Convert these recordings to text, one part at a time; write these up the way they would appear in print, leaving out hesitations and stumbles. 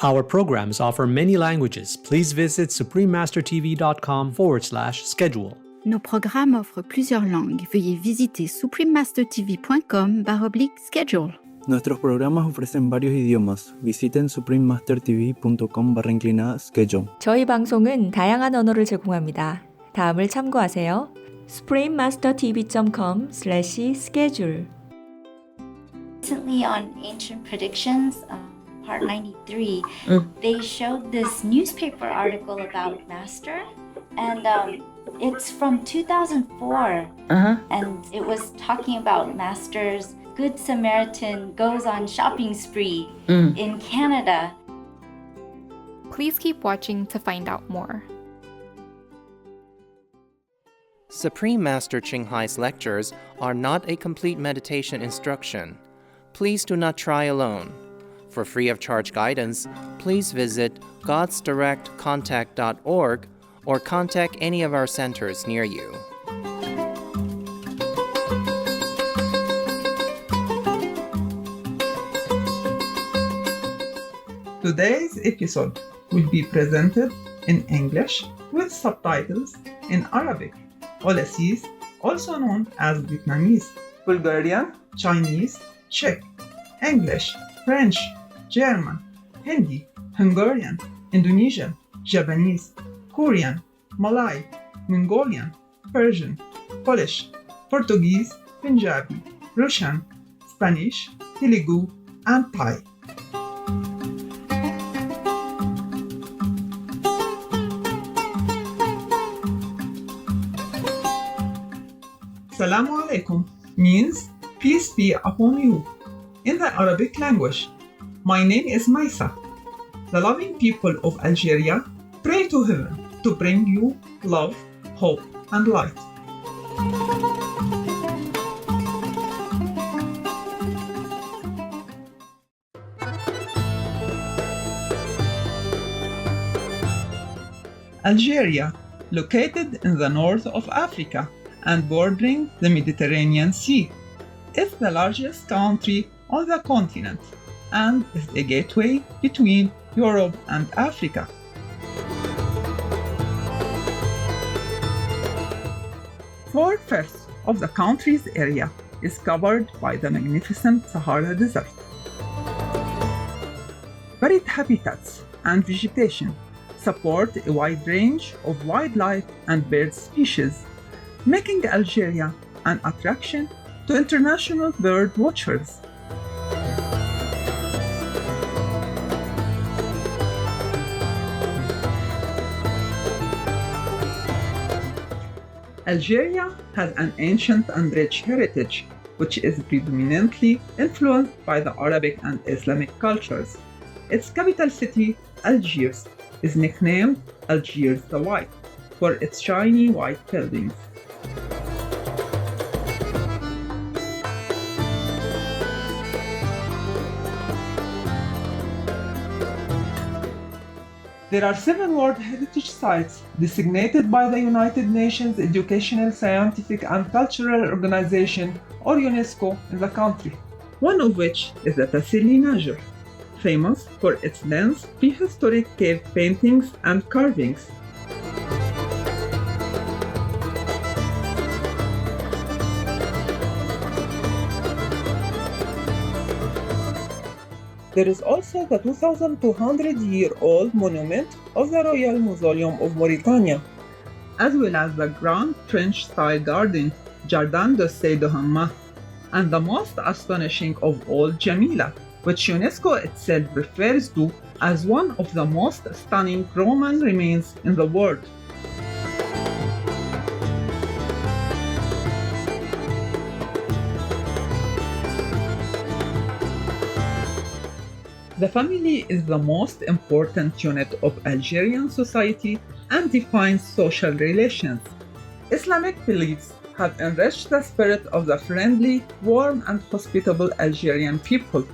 Our programs offer many languages. Please visit suprememastertv.com/schedule. Nos programmes offrent plusieurs langues. Veuillez visiter suprememastertv.com/schedule. Nuestros programas ofrecen varios idiomas. Visiten suprememastertv.com/schedule. 저희 방송은 다양한 언어를 제공합니다. 다음을 참고하세요. suprememastertv.com/schedule. Recently on Ancient Predictions, part 93, they showed this newspaper article about Mestre, and it's from 2004, and it was talking about Mestre's Good Samaritan goes on shopping spree in Canada. Please keep watching to find out more. Supreme Master Ching Hai's lectures are not a complete meditation instruction. Please do not try alone. For free of charge guidance, please visit godsdirectcontact.org or contact any of our centers near you. Today's episode will be presented in English with subtitles in Arabic, Aulasese, also known as Vietnamese, Bulgarian, Chinese, Czech, English, French, German, Hindi, Hungarian, Indonesian, Japanese, Korean, Malay, Mongolian, Persian, Polish, Portuguese, Punjabi, Russian, Spanish, Telugu, and Thai. Assalamu alaikum means peace be upon you in the Arabic language. My name is Maisa. The loving people of Algeria pray to heaven to bring you love, hope, and light. Algeria, located in the north of Africa and bordering the Mediterranean Sea, is the largest country on the continent and is a gateway between Europe and Africa. Four-fifths of the country's area is covered by the magnificent Sahara Desert. Varied habitats and vegetation support a wide range of wildlife and bird species, making Algeria an attraction to international bird watchers. Algeria has an ancient and rich heritage, which is predominantly influenced by the Arabic and Islamic cultures. Its capital city, Algiers, is nicknamed Algiers the White for its shiny white buildings. There are 7 World Heritage Sites designated by the United Nations Educational, Scientific and Cultural Organization, or UNESCO, in the country, one of which is the Tassili Najr, famous for its dense prehistoric cave paintings and carvings. There is also the 2,200-year-old monument of the Royal Mausoleum of Mauritania, as well as the grand French-style garden, Jardin de Seyd-Hamma, and the most astonishing of all, Jamila, which UNESCO itself refers to as one of the most stunning Roman remains in the world. The family is the most important unit of Algerian society and defines social relations. Islamic beliefs have enriched the spirit of the friendly, warm, and hospitable Algerian people.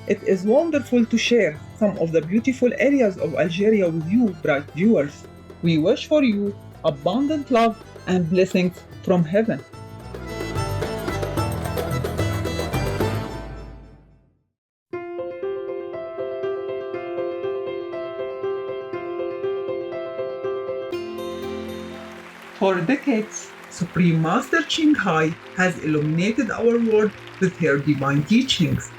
It is wonderful to share some of the beautiful areas of Algeria with you, bright viewers. We wish for you abundant love and blessings from heaven. For decades, Supreme Master Ching Hai has illuminated our world with her divine teachings.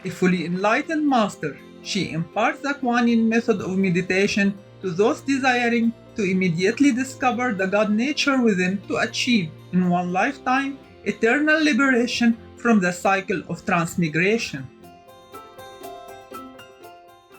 A fully enlightened master, she imparts the Kuan Yin method of meditation to those desiring to immediately discover the God nature within to achieve, in one lifetime, eternal liberation from the cycle of transmigration.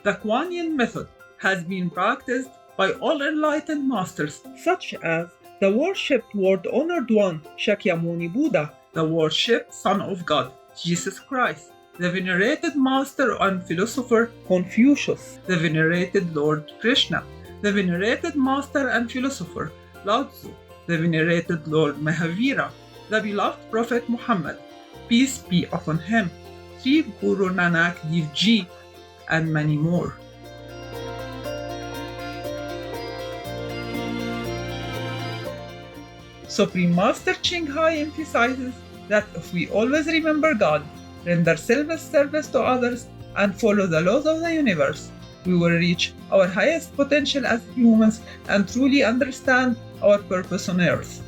The Kuan Yin method has been practiced by all enlightened masters, such as the worshipped world-honored one, Shakyamuni Buddha, the worshipped Son of God, Jesus Christ, the venerated master and philosopher Confucius, the venerated Lord Krishna, the venerated master and philosopher Lao Tzu, the venerated Lord Mahavira, the beloved Prophet Muhammad, peace be upon him, Sri Guru Nanak Dev Ji, and many more. Supreme Master Ching Hai emphasizes that if we always remember God, render selfless service to others, and follow the laws of the universe, we will reach our highest potential as humans and truly understand our purpose on earth.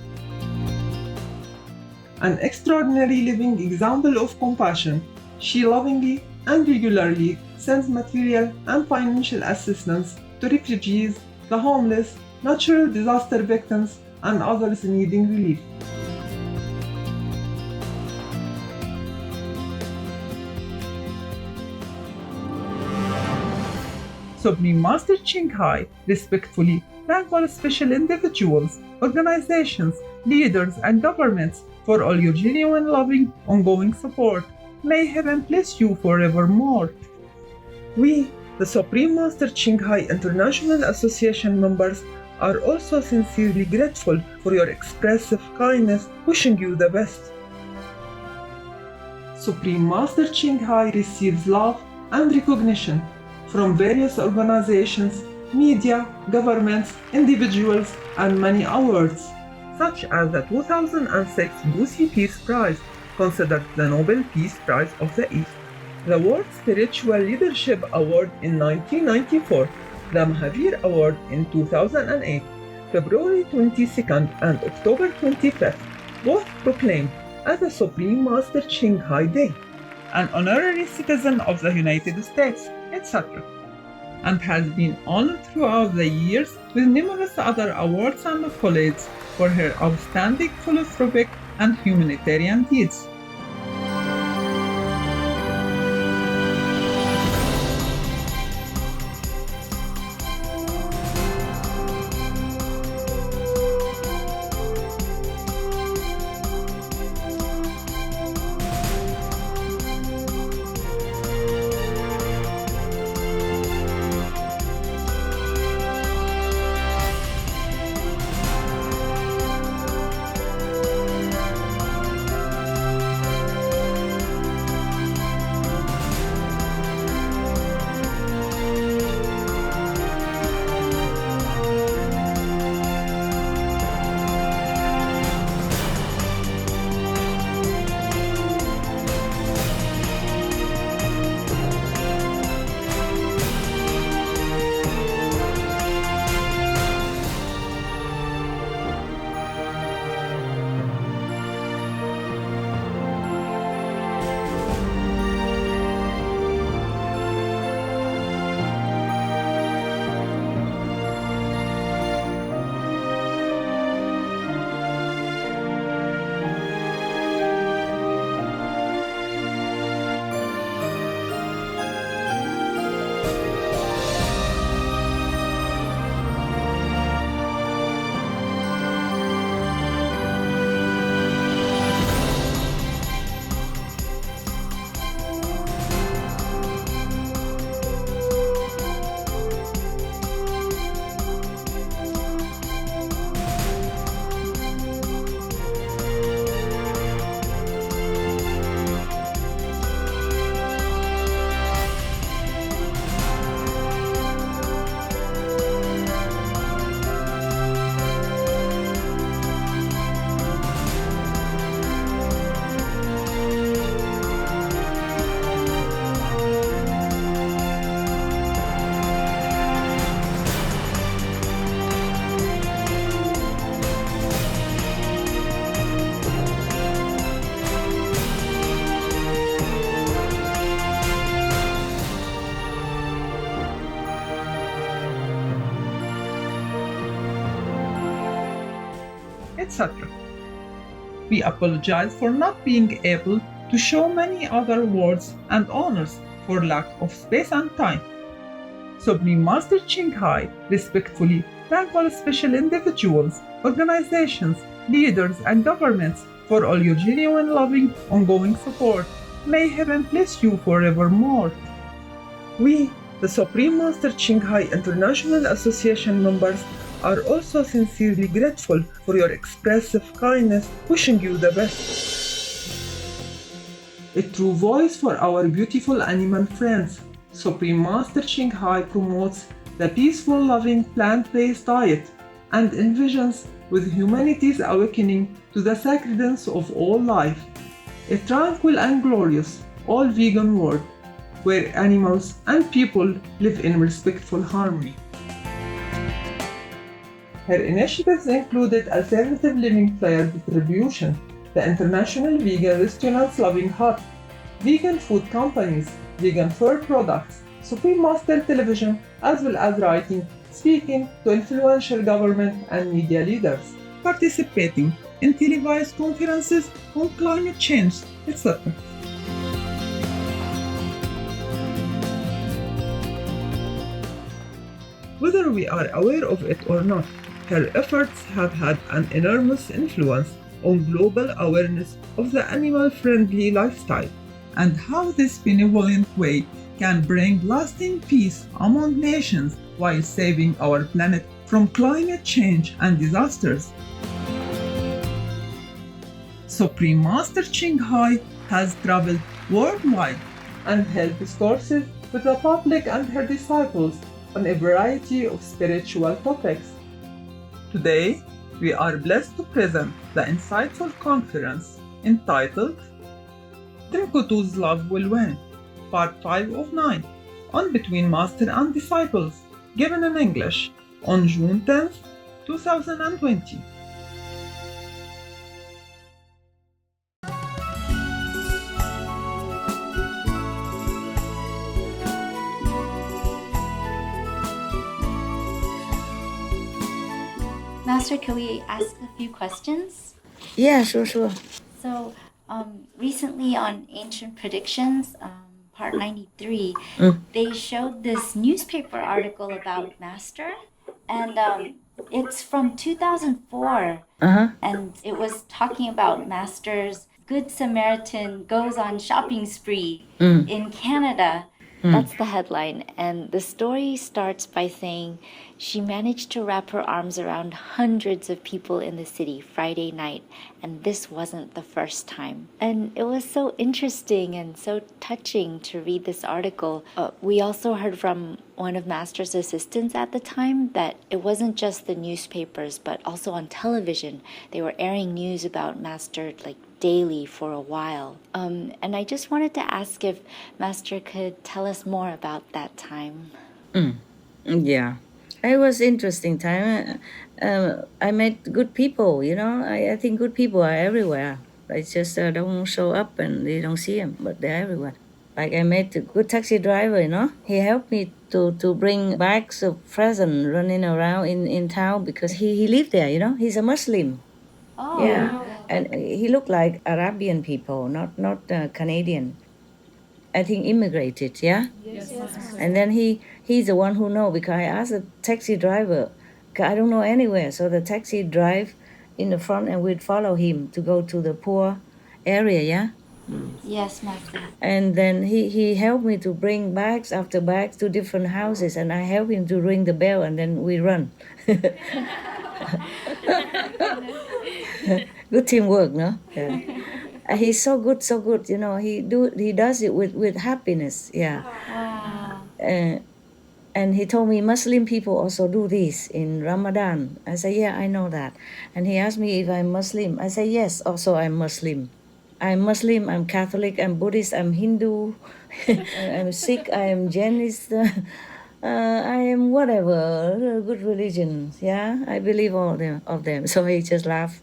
An extraordinary living example of compassion, she lovingly and regularly sends material and financial assistance to refugees, the homeless, natural disaster victims, and others needing relief. Supreme Master Ching Hai respectfully thank all special individuals, organizations, leaders, and governments for all your genuine, loving, ongoing support. May heaven bless you forevermore. We, the Supreme Master Ching Hai International Association members, are also sincerely grateful for your expressive kindness, wishing you the best. Supreme Master Ching Hai receives love and recognition from various organizations, media, governments, individuals, and many awards, such as the 2006 Busi Peace Prize, considered the Nobel Peace Prize of the East, the World Spiritual Leadership Award in 1994, the Mahavir Award in 2008, February 22nd and October 25th, both proclaimed as the Supreme Master Ching Hai Day, an honorary citizen of the United States, etc., and has been honored throughout the years with numerous other awards and accolades for her outstanding philanthropic and humanitarian deeds. etc. We apologize for not being able to show many other words and honors for lack of space and time. Supreme Master Ching Hai respectfully thank all special individuals, organizations, leaders, and governments for all your genuine, loving, ongoing support. May heaven bless you forevermore. We, the Supreme Master Ching Hai International Association members, are also sincerely grateful for your expressive kindness, wishing you the best. A true voice for our beautiful animal friends, Supreme Master Ching Hai promotes the peaceful, loving plant-based diet and envisions with humanity's awakening to the sacredness of all life, a tranquil and glorious, all-vegan world where animals and people live in respectful harmony. Her initiatives included alternative living flyer distribution, the International Vegan Restaurants Loving Hut, vegan food companies, vegan fur products, Supreme Master Television, as well as writing, speaking to influential government and media leaders, participating in televised conferences on climate change, etc. Whether we are aware of it or not, her efforts have had an enormous influence on global awareness of the animal-friendly lifestyle and how this benevolent way can bring lasting peace among nations while saving our planet from climate change and disasters. Supreme Master Ching Hai has traveled worldwide and held discourses with the public and her disciples on a variety of spiritual topics. Today, we are blessed to present the insightful conference entitled Tinkutu's Love Will Win, Part 5 of 9, on Between Master and Disciples, given in English on June 10, 2020. Master, can we ask a few questions? Yeah, sure. So, recently on Ancient Predictions, part 93, they showed this newspaper article about Master, and it's from 2004, and it was talking about Master's Good Samaritan goes on shopping spree in Canada. That's the headline, and the story starts by saying she managed to wrap her arms around hundreds of people in the city Friday night, and this wasn't the first time. And it was so interesting and so touching to read this article. We also heard from one of Master's assistants at the time that it wasn't just the newspapers, but also on television. They were airing news about Master like daily for a while. And I just wanted to ask if Master could tell us more about that time. Yeah, it was interesting time. I met good people, I think good people are everywhere. They just don't show up and they don't see them, but they're everywhere. Like I met a good taxi driver, he helped me to bring bags of presents running around in town because he lived there, he's a Muslim. Oh. Yeah, and he looked like Arabian people, not Canadian. I think immigrated, yeah? Yes. And then he's the one who know because I asked the taxi driver, 'cause I don't know anywhere. So the taxi drive in the front and we'd follow him to go to the poor area, yeah? Yes, Master. And then he helped me to bring bags after bags to different houses and I helped him to ring the bell and then we run. Good teamwork, no? Yeah. He's so good, he does it with happiness, yeah. Wow. And he told me Muslim people also do this in Ramadan. I said, yeah, I know that. And he asked me if I'm Muslim. I said, yes, also I'm Muslim. I'm Muslim, I'm Catholic, I'm Buddhist, I'm Hindu, I'm Sikh, I am Jainist, I am whatever, good religions, yeah? I believe all of them. So he just laughed.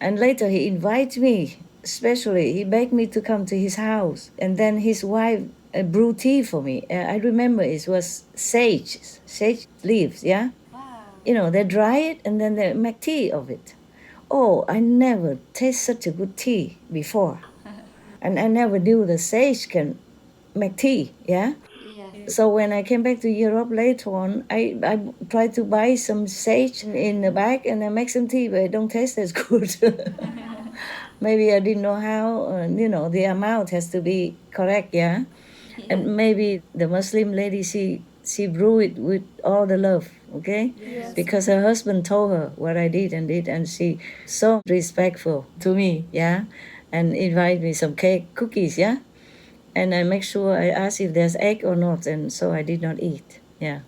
And later he invited me, especially, he begged me to come to his house. And then his wife brewed tea for me. I remember it was sage leaves, yeah? Wow. They dry it and then they make tea of it. oh, I never taste such a good tea before. And I never knew the sage can make tea, yeah? So when I came back to Europe later on, I tried to buy some sage in the bag and I make some tea, but it don't taste as good. Maybe I didn't know how, the amount has to be correct, yeah? And maybe the Muslim lady, she brew it with all the love, okay? Yes. Because her husband told her what I did, and she so respectful to me, yeah? And invite me some cake, cookies, yeah? And I make sure I ask if there's egg or not, and so I did not eat, yeah.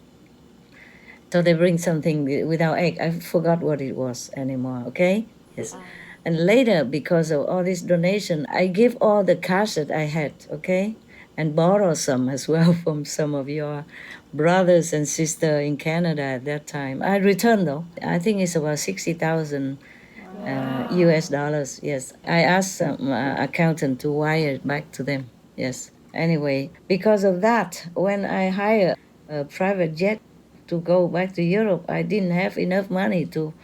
So they bring something without egg. I forgot what it was anymore, okay? Yes. And later, because of all this donation, I give all the cash that I had, okay? And borrow some as well from some of your brothers and sisters in Canada at that time. I returned though. I think it's about 60,000 US dollars, yes. I asked some accountant to wire it back to them, yes. Anyway, because of that, when I hired a private jet to go back to Europe, I didn't have enough money to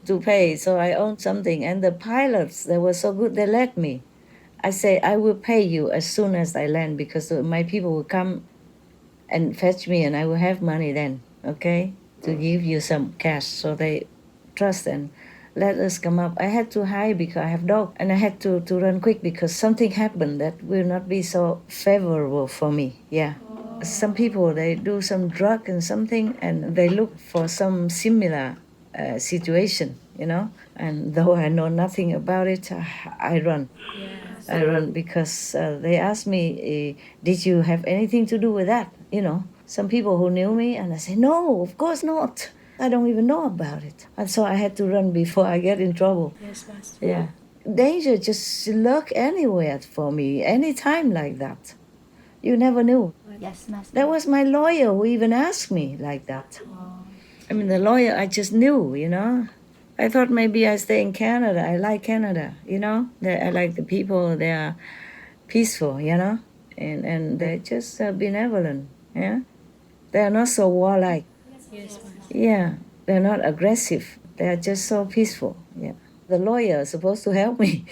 to pay, so I owned something. And the pilots, they were so good, they let me. I say, I will pay you as soon as I land, because my people will come and fetch me and I will have money then, okay, to give you some cash. So they trust and let us come up. I had to hide because I have dog, and I had to run quick because something happened that will not be so favorable for me, yeah. Some people, they do some drug and something, and they look for some similar situation, and though I know nothing about it, I run. Yes. I run because they asked me, did you have anything to do with that? Some people who knew me, and I say, no, of course not. I don't even know about it. And so I had to run before I get in trouble. Yes, Master. Yeah. Danger just lurk anywhere for me, any time like that. You never knew. Yes, Master. That was my lawyer who even asked me like that. Oh. I mean, the lawyer, I just knew, I thought maybe I stay in Canada. I like Canada, I like the people. They are peaceful, and they're just benevolent, yeah. They are not so warlike. Yes, yeah, they're not aggressive. They are just so peaceful, yeah. The lawyer is supposed to help me.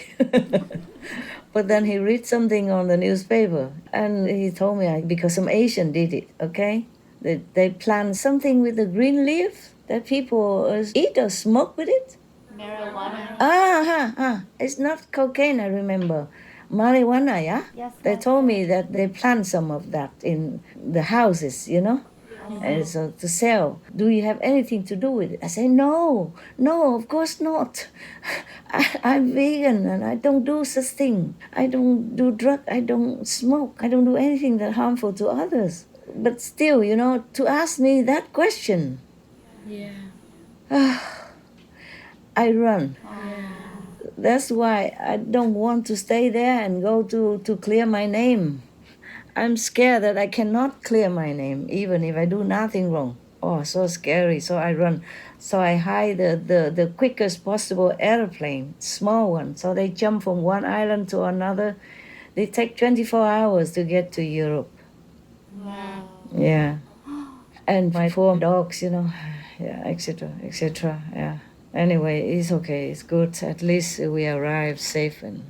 But then he read something on the newspaper, and he told me because some Asian did it, okay? They plant something with the green leaf that people eat or smoke with it. Marijuana. It's not cocaine, I remember. Marijuana, yeah? Yes. They told me that they plant some of that in the houses, and so to sell. Do you have anything to do with it? I say, no, of course not. I'm vegan and I don't do such thing. I don't do drug, I don't smoke, I don't do anything that harmful to others. But still, to ask me that question. Yeah. I run. Yeah. That's why I don't want to stay there and go to clear my name. I'm scared that I cannot clear my name, even if I do nothing wrong. Oh, so scary. So I run. So I hire the quickest possible airplane, small one. So they jump from one island to another. They take 24 hours to get to Europe. Wow. Yeah. And my 4 dogs, yeah, etc., yeah. Anyway, it's okay. It's good. At least we arrived safe, and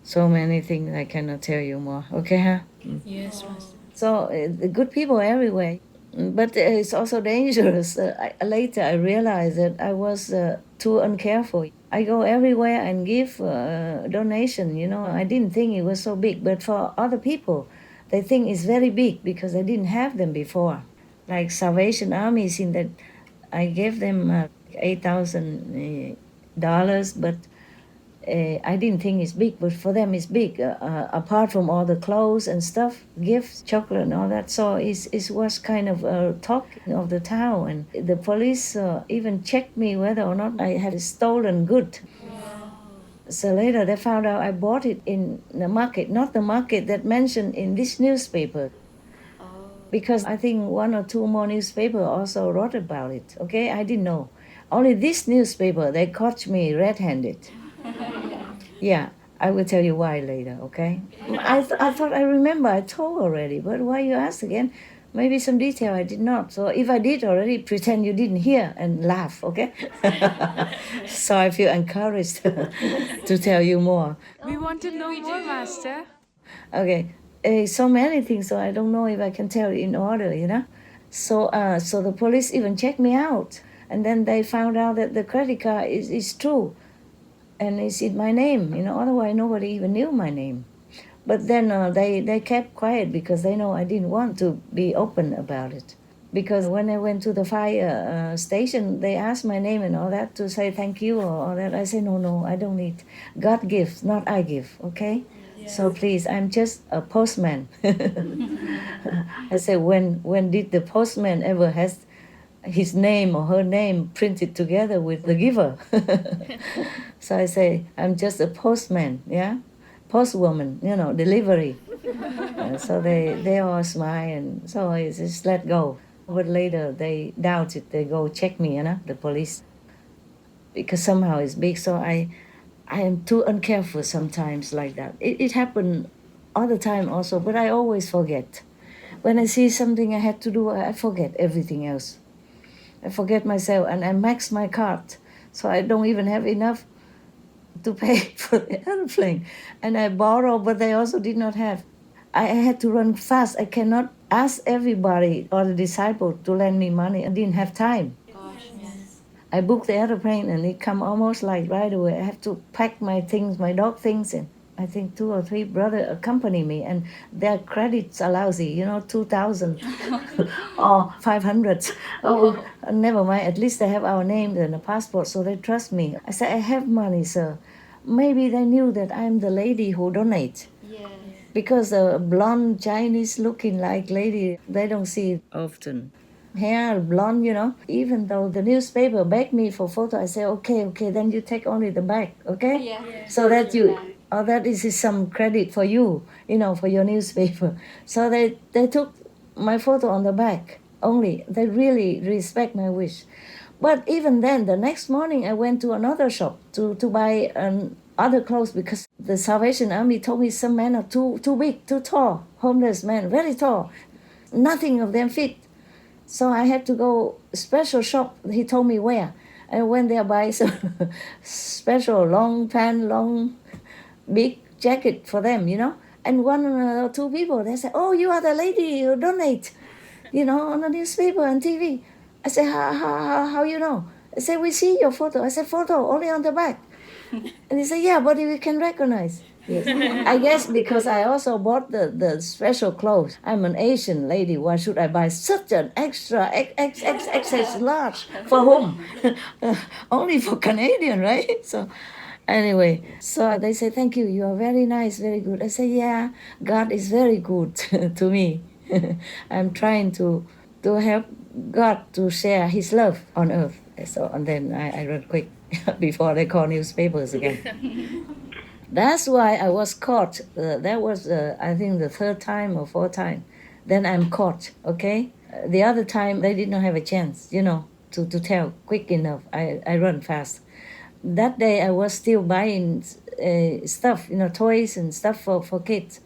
so many things I cannot tell you more. Okay, huh? Yes, Master. So the good people everywhere. But it's also dangerous. Later I realized that I was too uncareful. I go everywhere and give donation, I didn't think it was so big. But for other people, they think it's very big because I didn't have them before. Like Salvation Army, seen that I gave them $8,000, but I didn't think it's big, but for them it's big. Apart from all the clothes and stuff, gifts, chocolate and all that. So it was kind of talk of the town. And the police even checked me whether or not I had a stolen good. Wow. So later they found out I bought it in the market, not the market that mentioned in this newspaper. Because I think 1 or 2 more newspapers also wrote about it, okay? I didn't know. Only this newspaper, they caught me red-handed. Yeah, I will tell you why later, okay? I thought I remember, I told already, but why you ask again? Maybe some detail I did not. So if I did already, pretend you didn't hear and laugh, okay? So I feel encouraged to tell you more. We want to know more, Master. Okay, so many things, so I don't know if I can tell in order, you know? So the police even checked me out. And then they found out that the credit card is true. And it's in my name, you know, otherwise nobody even knew my name. But then they kept quiet because they know I didn't want to be open about it. Because when I went to the fire station, they asked my name and all that to say thank you or all that. I said, no, I don't need. God gives, not I give, okay? Yes. So please, I'm just a postman. I said, when did the postman ever has his name or her name printed together with the giver? So I say, I'm just a postman, yeah? Postwoman, you know, delivery. So they all smile, and so I just let go. But later they doubt it. They go check me, you know, the police, because somehow it's big. So I am too uncareful sometimes like that. It happened all the time also, but I always forget. When I see something I had to do, I forget everything else. I forget myself, and I max my card, so I don't even have enough to pay for the airplane. And I borrow, but they also did not have. I had to run fast. I cannot ask everybody or the disciple to lend me money. I didn't have time. Gosh, yes. I booked the airplane and it come almost like right away. I have to pack my things, my dog things, and I think 2 or 3 brothers accompany me, and their credits are lousy, you know, 2,000 or 500. Oh, never mind. At least they have our names and a passport, so they trust me. I said, I have money, sir. Maybe they knew that I'm the lady who donate. Yes. Because a blonde Chinese looking like lady, they don't see it often. Hair, blonde, you know. Even though the newspaper begged me for photo, I say, okay, then you take only the back, okay? Yeah. So that you... Oh, that is some credit for you, you know, for your newspaper. So they took my photo on the back only. They really respect my wish. But even then, the next morning, I went to another shop to buy other clothes, because the Salvation Army told me some men are too big, too tall, homeless men, very tall. Nothing of them fit. So I had to go special shop. He told me where. I went there, buy some special long pant, long big jacket for them, you know. And 1 or 2 people, they said, oh, you are the lady who donate, you know, on the newspaper and TV. I said, how you know? I said, we see your photo. I said, photo, only on the back. And he said, yeah, but we can recognize. Yes. I guess because I also bought the special clothes. I'm an Asian lady. Why should I buy such an extra XXXXX large? For whom? Only for Canadian, right? So anyway, so they say, thank you, you are very nice, very good. I say, yeah, God is very good to me. I'm trying to help God to share his love on earth. So, and then I run quick before they call newspapers again. That's why I was caught. That was, I think, the 3rd time or 4th time. Then I'm caught, okay? The other time, they did not have a chance, you know, to tell quick enough. I run fast. That day I was still buying stuff, you know, toys and stuff for kids.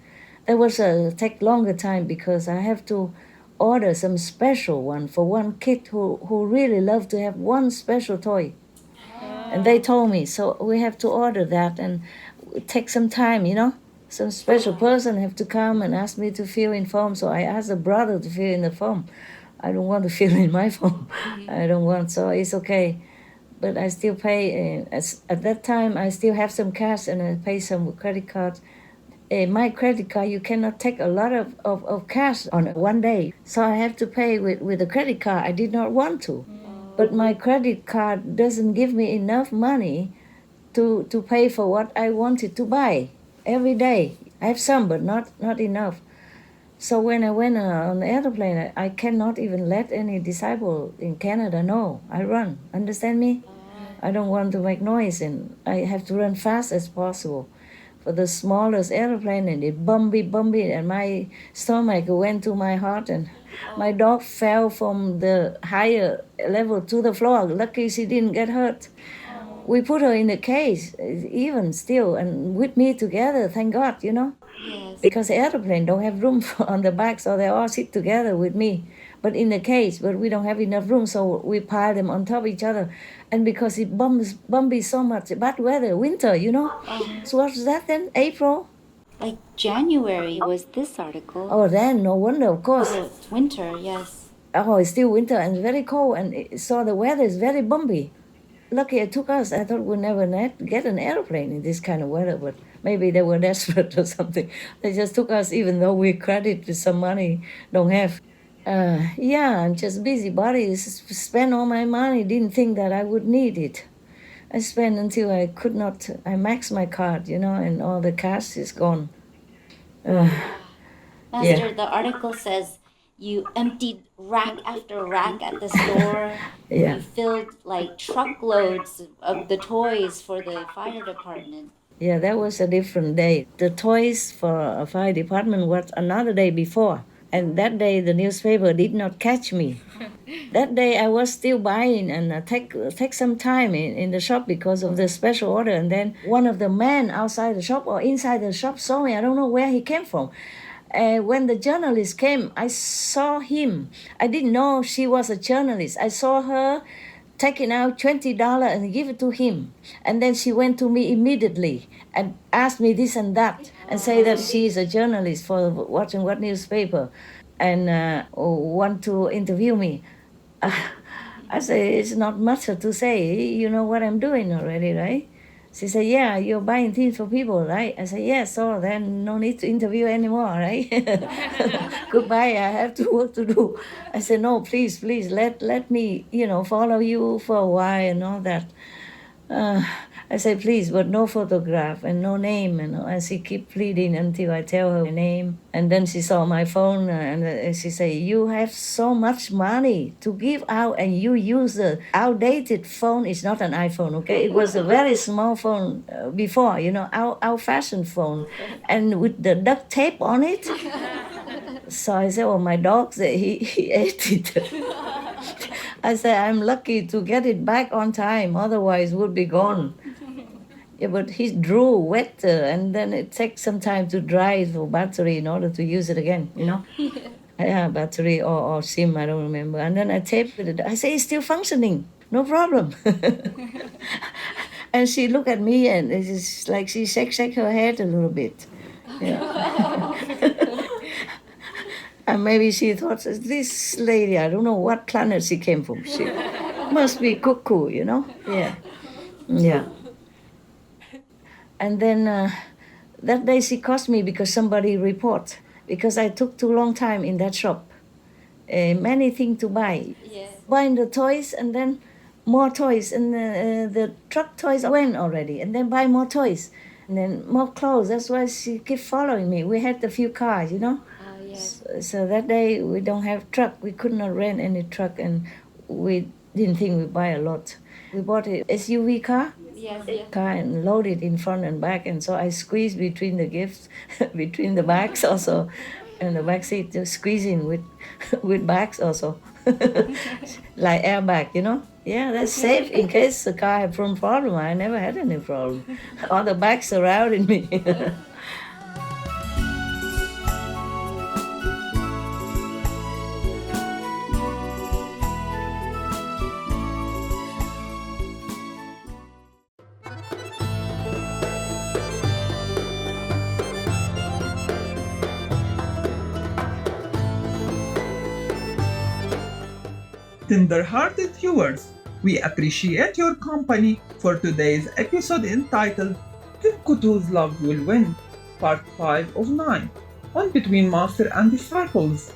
That was take longer time because I have to order some special one for one kid who really loved to have one special toy. And they told me, so we have to order that and take some time, you know. Some special person have to come and ask me to fill in form. So I asked a brother to fill in the form. I don't want to fill in my form. I don't want, so it's okay. But I still pay. At that time, I still have some cash and I pay some credit cards. My credit card, you cannot take a lot of cash on one day. So I have to pay with a credit card. I did not want to. But my credit card doesn't give me enough money to pay for what I wanted to buy every day. I have some, but not enough. So when I went on the airplane, I cannot even let any disciple in Canada know. I run. Understand me? I don't want to make noise, and I have to run fast as possible. For the smallest airplane, and it bumpy, and my stomach went to my heart, and my dog fell from the higher level to the floor. Lucky she didn't get hurt. We put her in a cage, even still, and with me together, thank God, you know. Yes. Because the airplane don't have room on the back, so they all sit together with me. But in a cage, but we don't have enough room, so we pile them on top of each other. And because it bumpy so much, bad weather, winter, you know. So what's that then? April? Like January was this article. Oh, then no wonder, of course. Oh, it's winter, yes. Oh, it's still winter and very cold, and so the weather is very bumpy. Lucky it took us. I thought we'd never get an airplane in this kind of weather, but maybe they were desperate or something. They just took us, even though we credit with some money don't have. Yeah, I'm just busybody. Spend all my money. Didn't think that I would need it. I spent until I could not. I maxed my card, you know, and all the cash is gone. Master, the article says you emptied rack after rack at the store. Yeah. You filled like truckloads of the toys for the fire department. Yeah, that was a different day. The toys for a fire department was another day before. And that day, the newspaper did not catch me. That day, I was still buying and take some time in the shop because of the special order. And then one of the men outside the shop or inside the shop saw me. I don't know where he came from. When the journalist came, I saw him. I didn't know she was a journalist. I saw her taking out $20 and give it to him. And then she went to me immediately and asked me this and that and say that she is a journalist for watching what newspaper and want to interview me. I say, it's not much to say. You know what I'm doing already, right? She said, yeah, you're buying things for people, right? I said, yes, so then no need to interview anymore, right? Goodbye, I have to work to do. I said, no, please, let me, you know, follow you for a while and all that. I said, please, but no photograph and no name. And she keep pleading until I tell her name. And then she saw my phone and she said, you have so much money to give out and you use the outdated phone. It's not an iPhone, okay? It was a very small phone before, you know, old-fashioned phone. And with the duct tape on it. So I said, oh, my dog said he ate it. I said, I'm lucky to get it back on time, otherwise it would be gone. Yeah, but he drew wet and then it takes some time to dry for battery in order to use it again, you know? Yeah, battery or SIM, I don't remember. And then I taped it. I say, it's still functioning, no problem. And she looked at me and it's like she shake her head a little bit. Yeah. And maybe she thought, this lady, I don't know what planet she came from. She must be cuckoo, you know? Yeah. Yeah. And then that day she cost me because somebody report, because I took too long time in that shop. Many things to buy. Yes. Buying the toys and then more toys. And the truck toys went already. And then buy more toys. And then more clothes. That's why she kept following me. We had a few cars, you know? Yes. So that day we don't have truck. We could not rent any truck and we didn't think we'd buy a lot. We bought an SUV car. Yes. Car and load it in front and back, and so I squeeze between the gifts, between the bags also, and the back seat just squeezing with bags also, like airbag, you know. Yeah, that's safe in case the car had some problem. I never had any problem. All the bags surrounding me. Tender-hearted viewers, we appreciate your company for today's episode entitled Difficult Whose Love Will Win, Part 5 of 9, on Between Master and Disciples.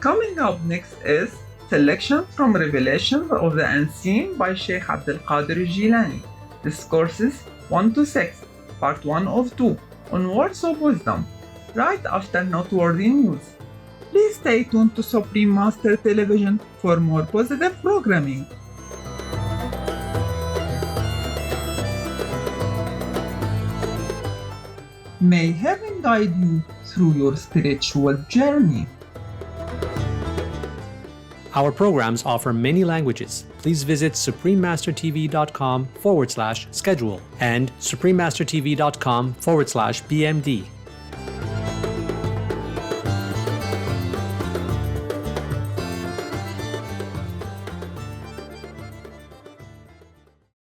Coming up next is Selection from Revelations of the Unseen by Sheikh Abdul Qadir Jilani, Discourses 1 to 6, Part 1 of 2, on Words of Wisdom, right after noteworthy news. Please stay tuned to Supreme Master Television for more positive programming. May heaven guide you through your spiritual journey. Our programs offer many languages. Please visit suprememastertv.com/schedule and suprememastertv.com/BMD.